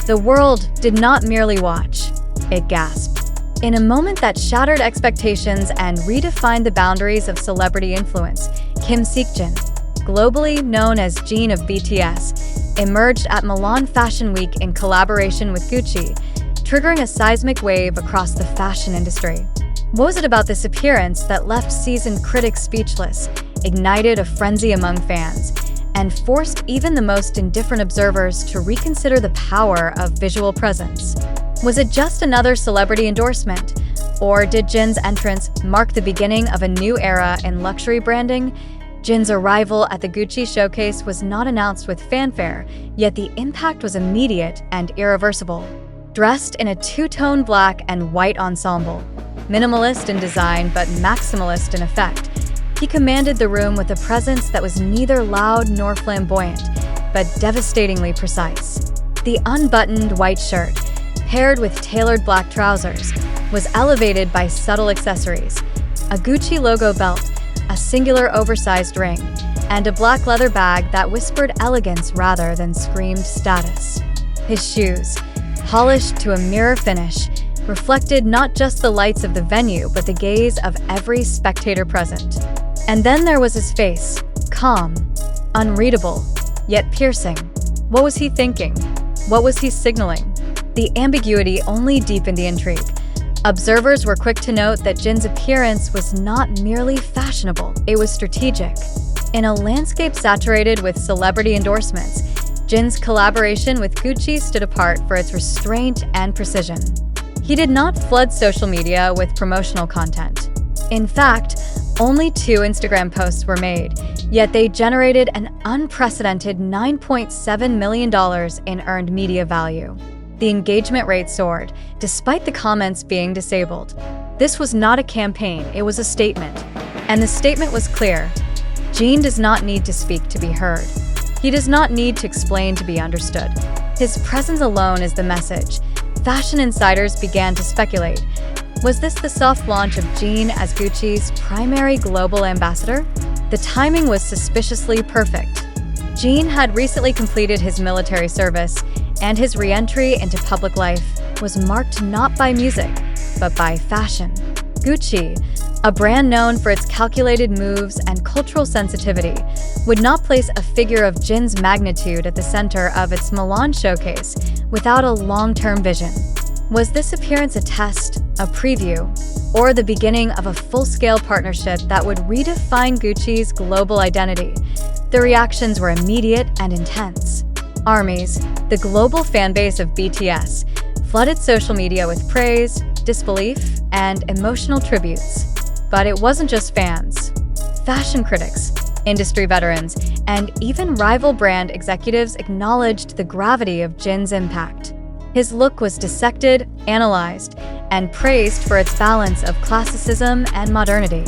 The world did not merely watch, it gasped. In a moment that shattered expectations and redefined the boundaries of celebrity influence, Kim Seokjin, globally known as Jin of BTS, emerged at Milan Fashion Week in collaboration with Gucci, triggering a seismic wave across the fashion industry. What was it about this appearance that left seasoned critics speechless, ignited a frenzy among fans, and forced even the most indifferent observers to reconsider the power of visual presence? Was it just another celebrity endorsement? Or did Jin's entrance mark the beginning of a new era in luxury branding? Jin's arrival at the Gucci showcase was not announced with fanfare, yet the impact was immediate and irreversible. Dressed in a two-tone black and white ensemble, minimalist in design but maximalist in effect, he commanded the room with a presence that was neither loud nor flamboyant, but devastatingly precise. The unbuttoned white shirt, paired with tailored black trousers, was elevated by subtle accessories: a Gucci logo belt, a singular oversized ring, and a black leather bag that whispered elegance rather than screamed status. His shoes, polished to a mirror finish, reflected not just the lights of the venue but the gaze of every spectator present. And then there was his face, calm, unreadable, yet piercing. What was he thinking? What was he signaling? The ambiguity only deepened the intrigue. Observers were quick to note that Jin's appearance was not merely fashionable, it was strategic. In a landscape saturated with celebrity endorsements, Jin's collaboration with Gucci stood apart for its restraint and precision. He did not flood social media with promotional content. In fact, only 2 Instagram posts were made, yet they generated an unprecedented $9.7 million in earned media value. The engagement rate soared, despite the comments being disabled. This was not a campaign, it was a statement. And the statement was clear. Jin does not need to speak to be heard. He does not need to explain to be understood. His presence alone is the message. Fashion insiders began to speculate. Was this the soft launch of Jin as Gucci's primary global ambassador? The timing was suspiciously perfect. Jin had recently completed his military service, and his re-entry into public life was marked not by music, but by fashion. Gucci, a brand known for its calculated moves and cultural sensitivity, would not place a figure of Jin's magnitude at the center of its Milan showcase without a long-term vision. Was this appearance a test, a preview, or the beginning of a full-scale partnership that would redefine Gucci's global identity? The reactions were immediate and intense. Armies, the global fanbase of BTS, flooded social media with praise, disbelief, and emotional tributes. But it wasn't just fans. Fashion critics, industry veterans, and even rival brand executives acknowledged the gravity of Jin's impact. His look was dissected, analyzed, and praised for its balance of classicism and modernity.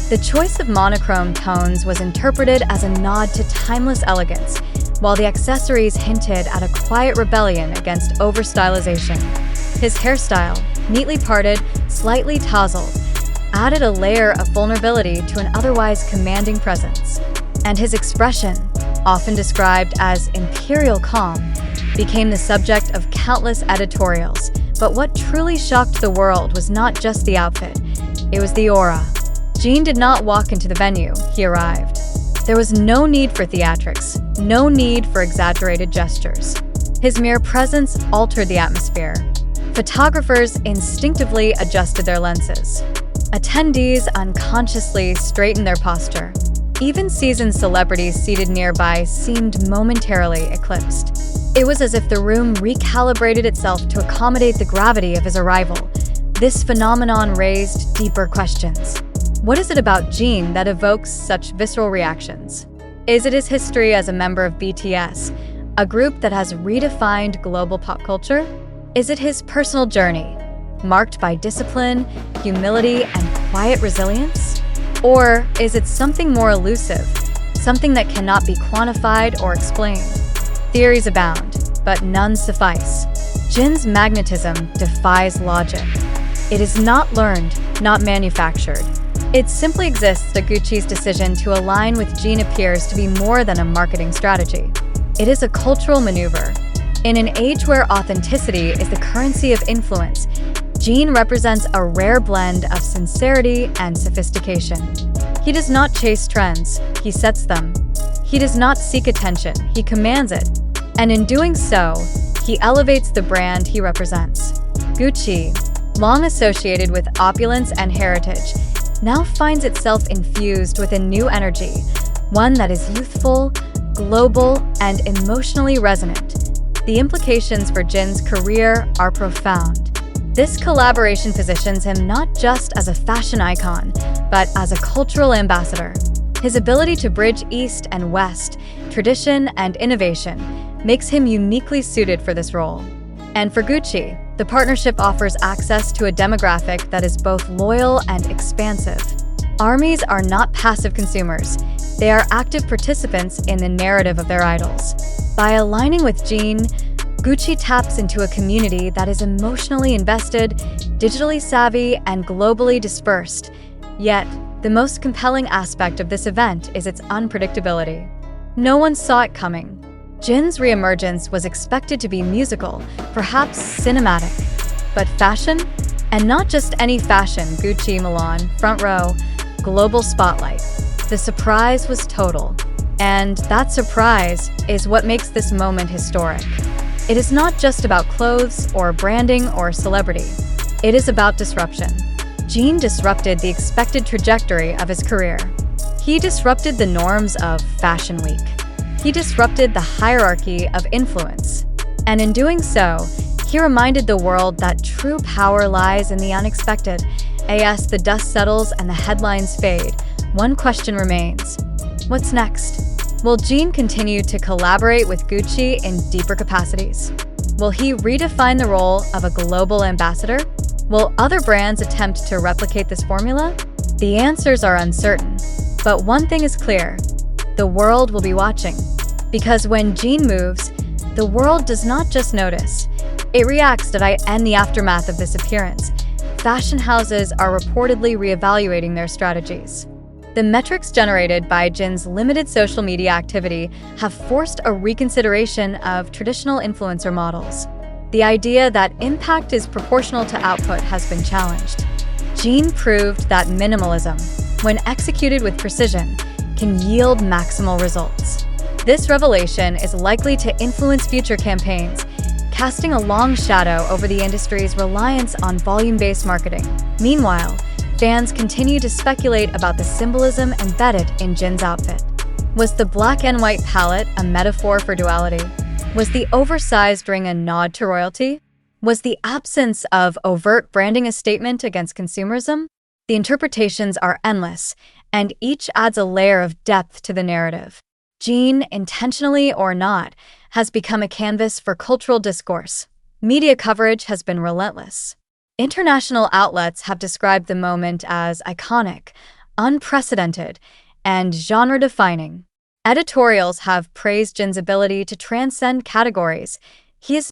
The choice of monochrome tones was interpreted as a nod to timeless elegance, while the accessories hinted at a quiet rebellion against overstylization. His hairstyle, neatly parted, slightly tousled, added a layer of vulnerability to an otherwise commanding presence. And his expression, often described as imperial calm, became the subject of countless editorials. But what truly shocked the world was not just the outfit, it was the aura. Jin did not walk into the venue, he arrived. There was no need for theatrics, no need for exaggerated gestures. His mere presence altered the atmosphere. Photographers instinctively adjusted their lenses. Attendees unconsciously straightened their posture. Even seasoned celebrities seated nearby seemed momentarily eclipsed. It was as if the room recalibrated itself to accommodate the gravity of his arrival. This phenomenon raised deeper questions. What is it about Jin that evokes such visceral reactions? Is it his history as a member of BTS, a group that has redefined global pop culture? Is it his personal journey, marked by discipline, humility, and quiet resilience? Or is it something more elusive, something that cannot be quantified or explained? Theories abound, but none suffice. Jin's magnetism defies logic. It is not learned, not manufactured. It simply exists that Gucci's decision to align with Jin appears to be more than a marketing strategy. It is a cultural maneuver. In an age where authenticity is the currency of influence, Jin represents a rare blend of sincerity and sophistication. He does not chase trends, he sets them. He does not seek attention, he commands it. And in doing so, he elevates the brand he represents. Gucci, long associated with opulence and heritage, now finds itself infused with a new energy, one that is youthful, global, and emotionally resonant. The implications for Jin's career are profound. This collaboration positions him not just as a fashion icon, but as a cultural ambassador. His ability to bridge East and West, tradition and innovation, makes him uniquely suited for this role. And for Gucci, the partnership offers access to a demographic that is both loyal and expansive. ARMYs are not passive consumers. They are active participants in the narrative of their idols. By aligning with Jin, Gucci taps into a community that is emotionally invested, digitally savvy, and globally dispersed. Yet, the most compelling aspect of this event is its unpredictability. No one saw it coming. Jin's reemergence was expected to be musical, perhaps cinematic. But fashion? And not just any fashion, Gucci Milan, front row, global spotlight. The surprise was total. And that surprise is what makes this moment historic. It is not just about clothes or branding or celebrity. It is about disruption. Jin disrupted the expected trajectory of his career. He disrupted the norms of Fashion Week. He disrupted the hierarchy of influence. And in doing so, he reminded the world that true power lies in the unexpected. As the dust settles and the headlines fade, one question remains. What's next? Will Jin continue to collaborate with Gucci in deeper capacities? Will he redefine the role of a global ambassador? Will other brands attempt to replicate this formula? The answers are uncertain. But one thing is clear. The world will be watching. Because when Jin moves, the world does not just notice. It reacts in the aftermath of this appearance. Fashion houses are reportedly reevaluating their strategies. The metrics generated by Jin's limited social media activity have forced a reconsideration of traditional influencer models. The idea that impact is proportional to output has been challenged. Jin proved that minimalism, when executed with precision, can yield maximal results. This revelation is likely to influence future campaigns, casting a long shadow over the industry's reliance on volume-based marketing. Meanwhile, fans continue to speculate about the symbolism embedded in Jin's outfit. Was the black and white palette a metaphor for duality? Was the oversized ring a nod to royalty? Was the absence of overt branding a statement against consumerism? The interpretations are endless, and each adds a layer of depth to the narrative. Jin, intentionally or not, has become a canvas for cultural discourse. Media coverage has been relentless. International outlets have described the moment as iconic, unprecedented, and genre-defining. Editorials have praised Jin's ability to transcend categories. He is